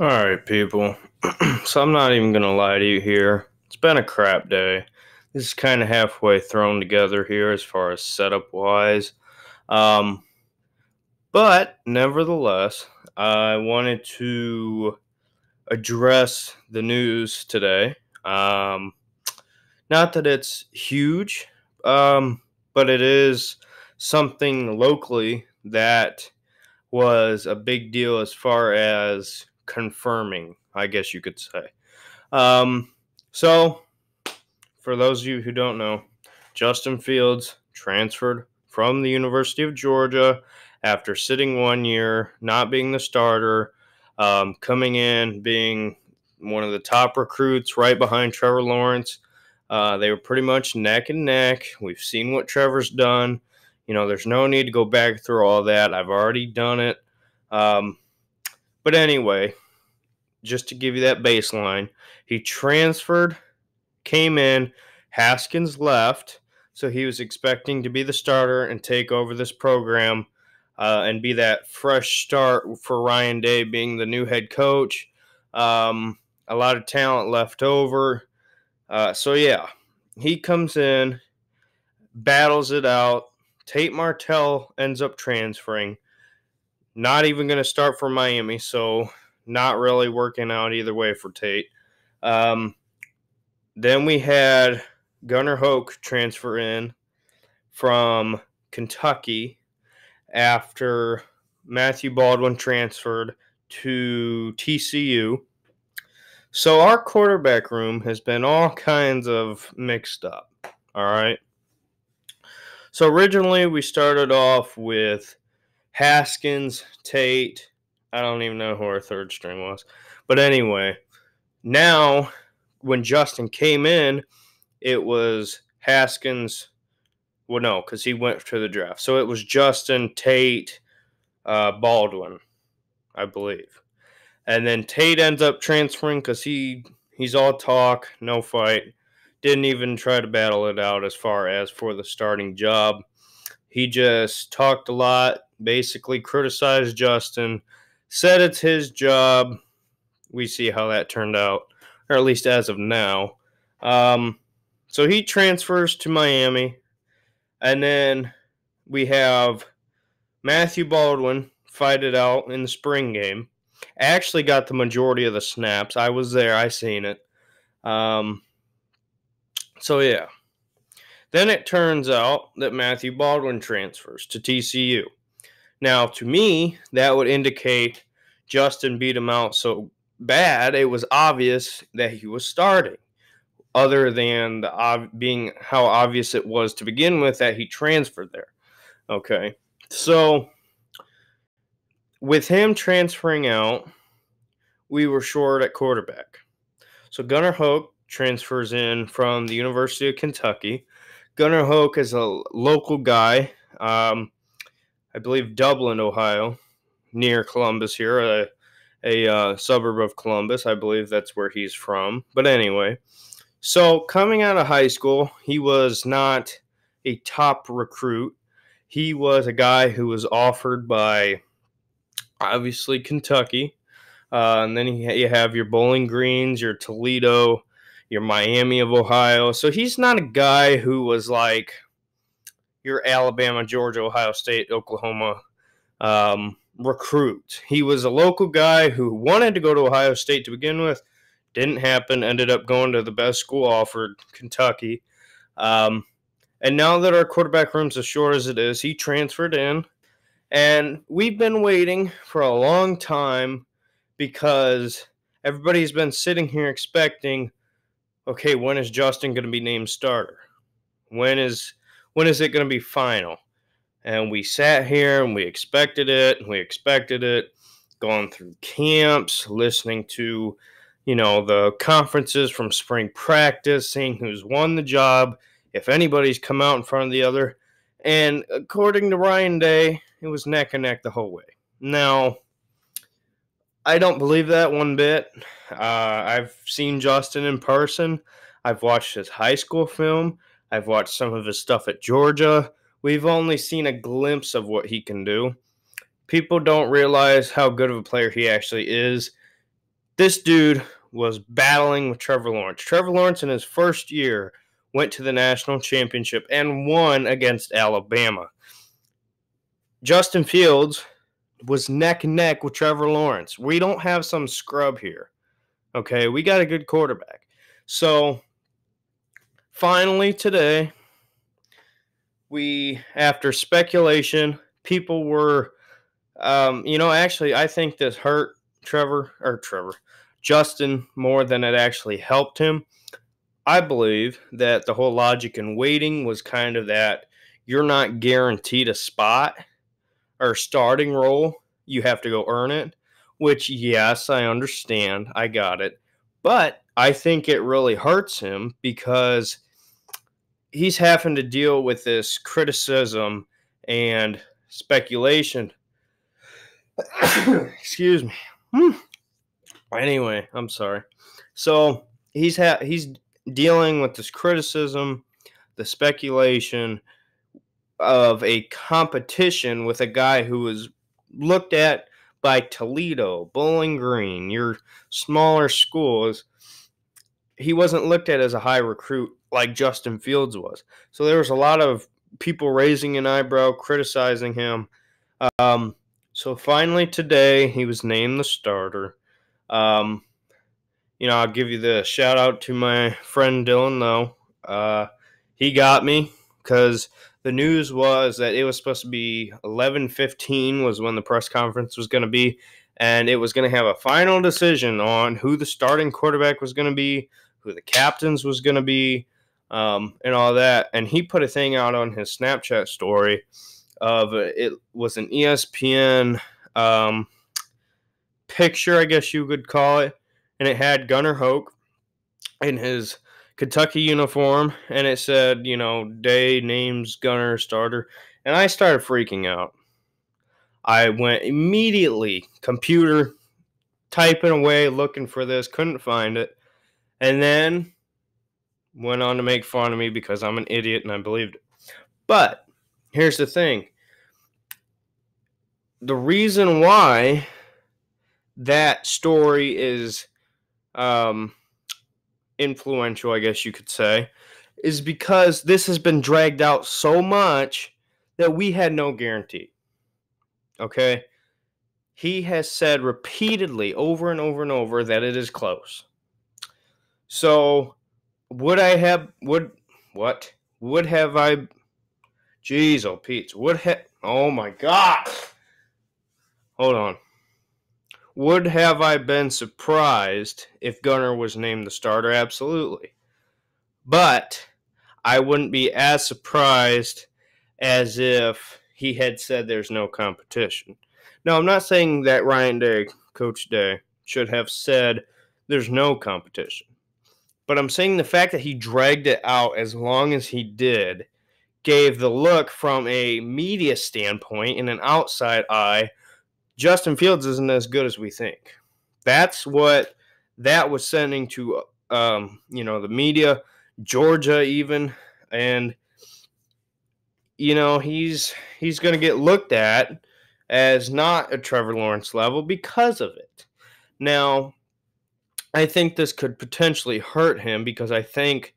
All right, people. So I'm not even going to lie to you here. It's been a crap day. This is kind of halfway thrown together here as far as setup wise. Um, but nevertheless, I wanted to address the news today. Um, Not that it's huge, um, but it is something locally that was a big deal as far as confirming, I guess you could say. Um, so, for those of you who don't know, Justin Fields transferred from the University of Georgia after sitting 1 year, not being the starter, coming in, being one of the top recruits right behind Trevor Lawrence. They were pretty much neck and neck. We've seen what Trevor's done. There's no need to go back through all that. I've already done it. Um, but anyway, just to give you that baseline, he transferred, came in, Haskins left, so he was expecting to be the starter and take over this program and be that fresh start for Ryan Day being the new head coach. A lot of talent left over. So, yeah, he comes in, battles it out. Tate Martell ends up transferring. Not even going to start for Miami, so not really working out either way for Tate. Um, then we had Gunnar Hoke transfer in from Kentucky after Matthew Baldwin transferred to TCU. So our quarterback room has been all kinds of mixed up. All right. So originally we started off with Haskins, Tate. I don't even know who our third string was. But anyway, now when Justin came in, it was Haskins. Well, no, because he went to the draft. So it was Justin, Tate, Baldwin, I believe. And then Tate ends up transferring because he's all talk, no fight. Didn't even try to battle it out as far as for the starting job. He just talked a lot, basically criticized Justin, said it's his job. We see how that turned out, or at least as of now. So he transfers to Miami, and then we have Matthew Baldwin fight it out in the spring game. Actually got the majority of the snaps. I was there. I seen it. Um, so, yeah. Then it turns out that Matthew Baldwin transfers to TCU. Now, to me, that would indicate Justin beat him out so bad, it was obvious that he was starting, other than being how obvious it was to begin with that he transferred there. Okay. So, with him transferring out, we were short at quarterback. So, Gunnar Hoke transfers in from the University of Kentucky. Gunnar Hoke is a local guy, I believe Dublin, Ohio, near Columbus here, a suburb of Columbus. I believe that's where he's from. But anyway, so coming out of high school, he was not a top recruit. He was a guy who was offered by, obviously, Kentucky. And then you have your Bowling Greens, your Toledo, your Miami of Ohio. So he's not a guy who was like your Alabama, Georgia, Ohio State, Oklahoma recruit. He was a local guy who wanted to go to Ohio State to begin with. Didn't happen. Ended up going to the best school offered, Kentucky. And now that our quarterback room's as short as it is, he transferred in. And we've been waiting for a long time because everybody's been sitting here expecting, okay, when is Justin going to be named starter? When is it going to be final? And we sat here and we expected it. Going through camps, listening to, the conferences from spring practice, seeing who's won the job, if anybody's come out in front of the other. And according to Ryan Day, it was neck and neck the whole way. Now, I don't believe that one bit. I've seen Justin in person. I've watched his high school film. I've watched some of his stuff at Georgia. We've only seen a glimpse of what he can do. People don't realize how good of a player he actually is This dude was battling with Trevor Lawrence. Trevor Lawrence in his first year went to the national championship and won against Alabama. Justin Fields was neck and neck with Trevor Lawrence. We don't have some scrub here. Okay, we got a good quarterback. So finally today, after speculation, people were, actually, I think this hurt Justin more than it actually helped him. I believe that the whole logic in waiting was kind of that you're not guaranteed a spot or starting role. You have to go earn it, which, yes, I understand. I got it. But I think it really hurts him because he's having to deal with this criticism and speculation. Excuse me. Anyway, I'm sorry. So he's dealing with this criticism, the speculation of a competition with a guy who was looked at by Toledo, Bowling Green, your smaller schools. He wasn't looked at as a high recruit like Justin Fields was. So there was a lot of people raising an eyebrow, criticizing him. So finally today, he was named the starter. I'll give you the shout out to my friend Dylan, though. He got me because the news was that it was supposed to be 11:15 was when the press conference was going to be, and it was going to have a final decision on who the starting quarterback was going to be, who the captains was going to be, and all that. And he put a thing out on his Snapchat story of it was an ESPN picture, I guess you could call it, and it had Gunnar Hoke in his Kentucky uniform, and it said, Day names Gunnar starter, and I started freaking out. I went immediately, computer, typing away, looking for this, couldn't find it, and then went on to make fun of me because I'm an idiot and I believed it. But here's the thing. The reason why that story is influential, I guess you could say, is because this has been dragged out so much that we had no guarantee. Okay? He has said repeatedly over and over and over that it is close. So would have I Jeez, oh Pete, oh my God. Hold on. Would have I been surprised if Gunnar was named the starter? Absolutely. But I wouldn't be as surprised as if he had said there's no competition. Now, I'm not saying that Ryan Day, Coach Day, should have said there's no competition. But I'm saying the fact that he dragged it out as long as he did gave the look from a media standpoint and an outside eye, Justin Fields isn't as good as we think. That's what that was sending to, the media, Georgia even, and he's going to get looked at as not a Trevor Lawrence level because of it. Now, I think this could potentially hurt him because I think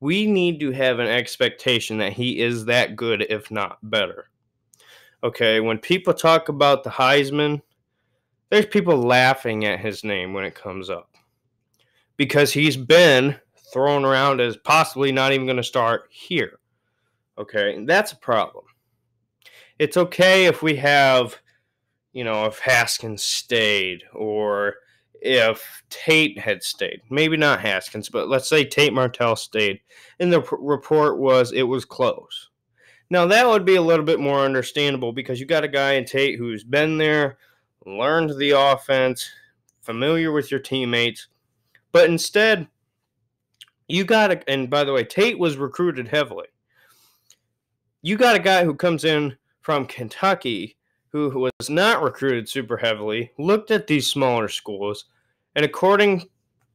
we need to have an expectation that he is that good, if not better. Okay, when people talk about the Heisman, there's people laughing at his name when it comes up because he's been thrown around as possibly not even going to start here. Okay, and that's a problem. It's okay if we have, if Haskins stayed or if Tate had stayed. Maybe not Haskins, but let's say Tate Martell stayed. And the report was it was close. Now, that would be a little bit more understandable because you got a guy in Tate who's been there, learned the offense, familiar with your teammates. But instead, you got and by the way, Tate was recruited heavily. You got a guy who comes in from Kentucky who was not recruited super heavily, looked at these smaller schools, and according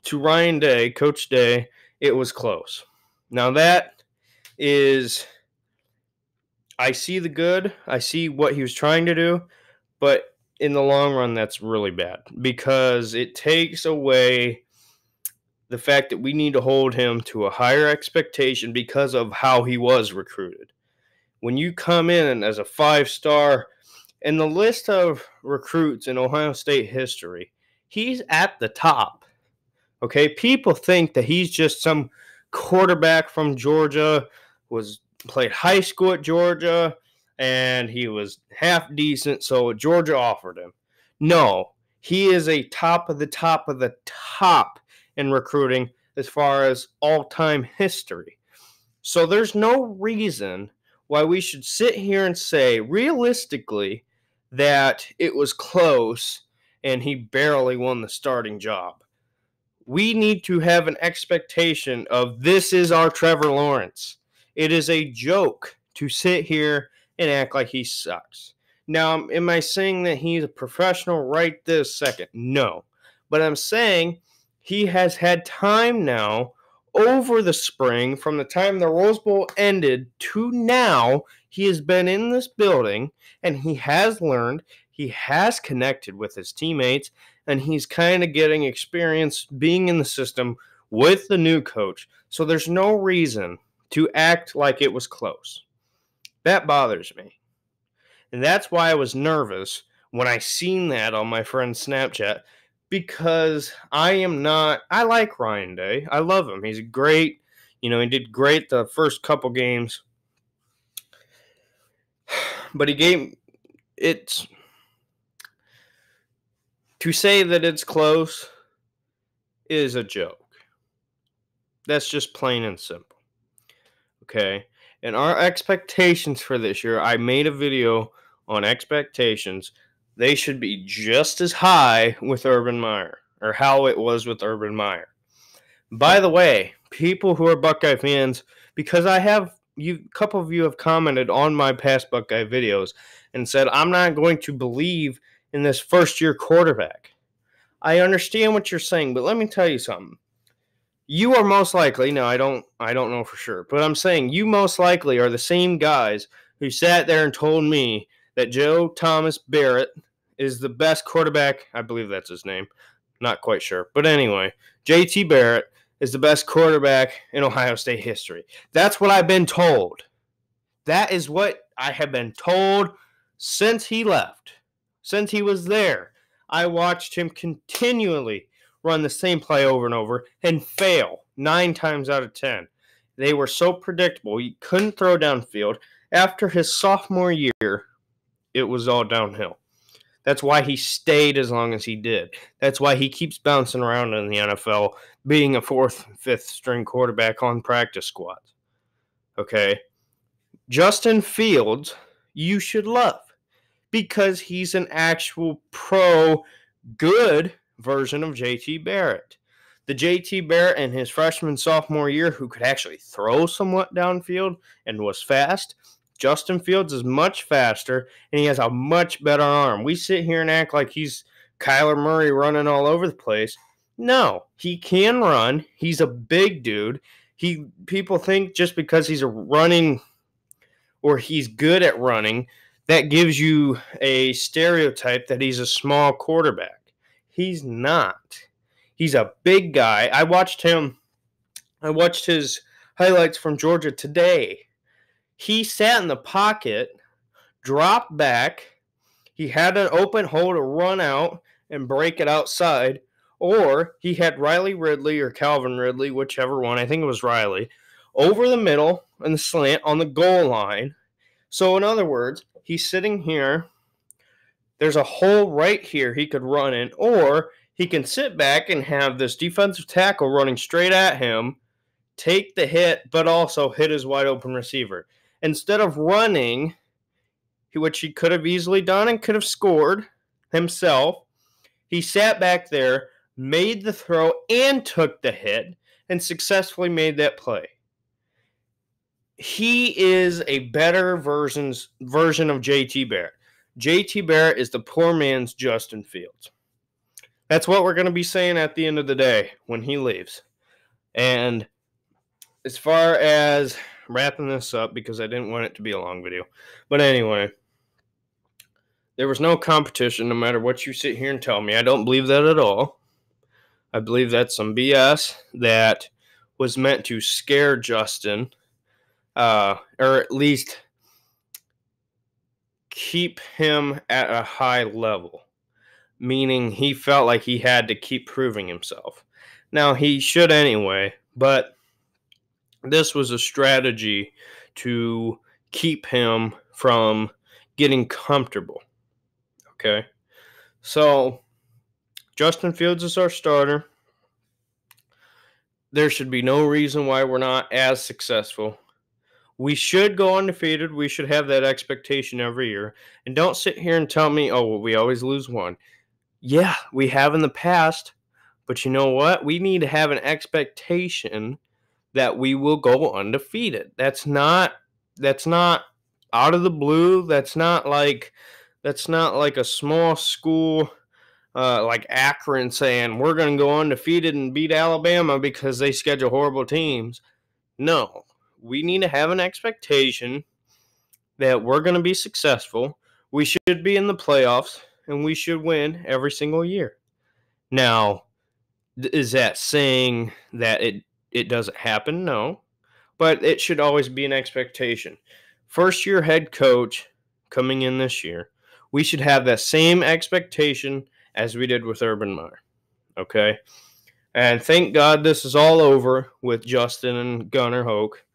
to Ryan Day, Coach Day, it was close. Now that is, I see the good, I see what he was trying to do, but in the long run, that's really bad because it takes away the fact that we need to hold him to a higher expectation because of how he was recruited. When you come in as a 5-star in the list of recruits in Ohio State history, he's at the top. Okay, people think that he's just some quarterback from Georgia, was played high school at Georgia, and he was half decent, so Georgia offered him. No, he is a top of the top of the top in recruiting as far as all-time history. So there's no reason why we should sit here and say realistically that it was close and he barely won the starting job. We need to have an expectation of this is our Trevor Lawrence. It is a joke to sit here and act like he sucks. Now, am I saying that he's a professional right this second? No. But I'm saying he has had time now over the spring, from the time the Rose Bowl ended to now. He has been in this building and he has learned, he has connected with his teammates, and he's kind of getting experience being in the system with the new coach. So there's no reason to act like it was close. That bothers me. And that's why I was nervous when I seen that on my friend's Snapchat, because I like Ryan Day. I love him. He's great. He did great the first couple games. But it's to say that it's close is a joke. That's just plain and simple. Okay? And our expectations for this year, I made a video on expectations. They should be just as high with Urban Meyer, or how it was with Urban Meyer. By the way, people who are Buckeye fans, because a couple of you have commented on my past Buckeye videos and said, I'm not going to believe in this first-year quarterback. I understand what you're saying, but let me tell you something. You are most likely, no, I don't know for sure, but I'm saying you most likely are the same guys who sat there and told me that Joe Thomas Barrett is the best quarterback. I believe that's his name. Not quite sure. But anyway, JT Barrett is the best quarterback in Ohio State history. That's what I've been told. That is what I have been told since he left, since he was there. I watched him continually run the same play over and over and fail 9 times out of 10. They were so predictable. He couldn't throw downfield. After his sophomore year, it was all downhill. That's why he stayed as long as he did. That's why he keeps bouncing around in the NFL, being a 4th, 5th string quarterback on practice squads. Okay? Justin Fields, you should love, because he's an actual pro, good version of JT Barrett. The JT Barrett in his freshman, sophomore year, who could actually throw somewhat downfield and was fast, Justin Fields is much faster, and he has a much better arm. We sit here and act like he's Kyler Murray running all over the place. No, he can run. He's a big dude. People think just because he's a running, or he's good at running, that gives you a stereotype that he's a small quarterback. He's not. He's a big guy. I watched his highlights from Georgia today. He sat in the pocket, dropped back. He had an open hole to run out and break it outside. Or he had Riley Ridley or Calvin Ridley, whichever one, I think it was Riley, over the middle and the slant on the goal line. So in other words, he's sitting here. There's a hole right here he could run in, or he can sit back and have this defensive tackle running straight at him, take the hit, but also hit his wide open receiver. Instead of running, which he could have easily done and could have scored himself, he sat back there, made the throw, and took the hit, and successfully made that play. He is a better version of JT Barrett. JT Barrett is the poor man's Justin Fields. That's what we're going to be saying at the end of the day when he leaves. And as far as wrapping this up, because I didn't want it to be a long video, but anyway, There was no competition, no matter what you sit here and tell me. I don't believe that at all. I believe that's some BS that was meant to scare Justin, or at least keep him at a high level, meaning he felt like he had to keep proving himself. Now, he should anyway, but this was a strategy to keep him from getting comfortable. Okay. So, Justin Fields is our starter. There should be no reason why we're not as successful. We should go undefeated. We should have that expectation every year. And don't sit here and tell me, oh, well, we always lose one. Yeah, we have in the past. But you know what? We need to have an expectation that we will go undefeated. That's not out of the blue. That's not like a small school like Akron saying we're going to go undefeated and beat Alabama because they schedule horrible teams. No, we need to have an expectation that we're going to be successful. We should be in the playoffs and we should win every single year. Now, is that saying that it doesn't happen? No, but it should always be an expectation. First year head coach coming in this year, we should have that same expectation as we did with Urban Meyer. Okay? And thank God this is all over with Justin and Gunnar Hoke,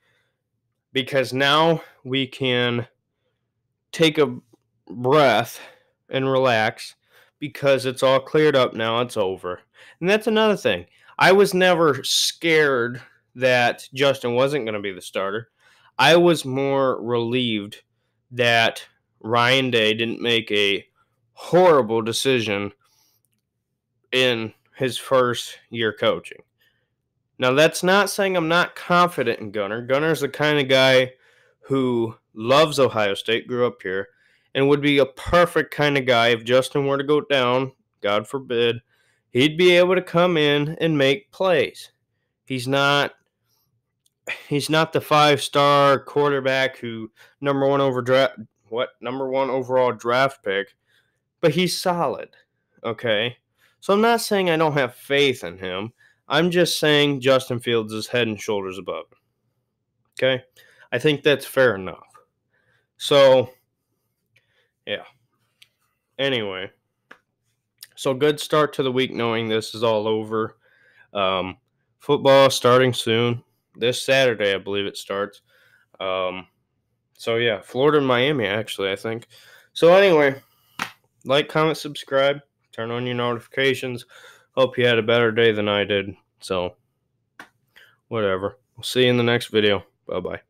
because now we can take a breath and relax because it's all cleared up now. It's over. And that's another thing. I was never scared that Justin wasn't going to be the starter. I was more relieved that Ryan Day didn't make a horrible decision in his first year coaching. Now, that's not saying I'm not confident in Gunnar. Gunnar's the kind of guy who loves Ohio State, grew up here, and would be a perfect kind of guy if Justin were to go down, God forbid. He'd be able to come in and make plays. He's not the 5-star quarterback who number one overall draft pick, but he's solid. Okay? So I'm not saying I don't have faith in him. I'm just saying Justin Fields is head and shoulders above him. Okay? I think that's fair enough. So, yeah. Anyway, so good start to the week knowing this is all over. Football starting soon. This Saturday, I believe it starts. So, yeah, Florida and Miami, actually, I think. So, anyway, like, comment, subscribe, turn on your notifications. Hope you had a better day than I did. So, whatever. We'll see you in the next video. Bye-bye.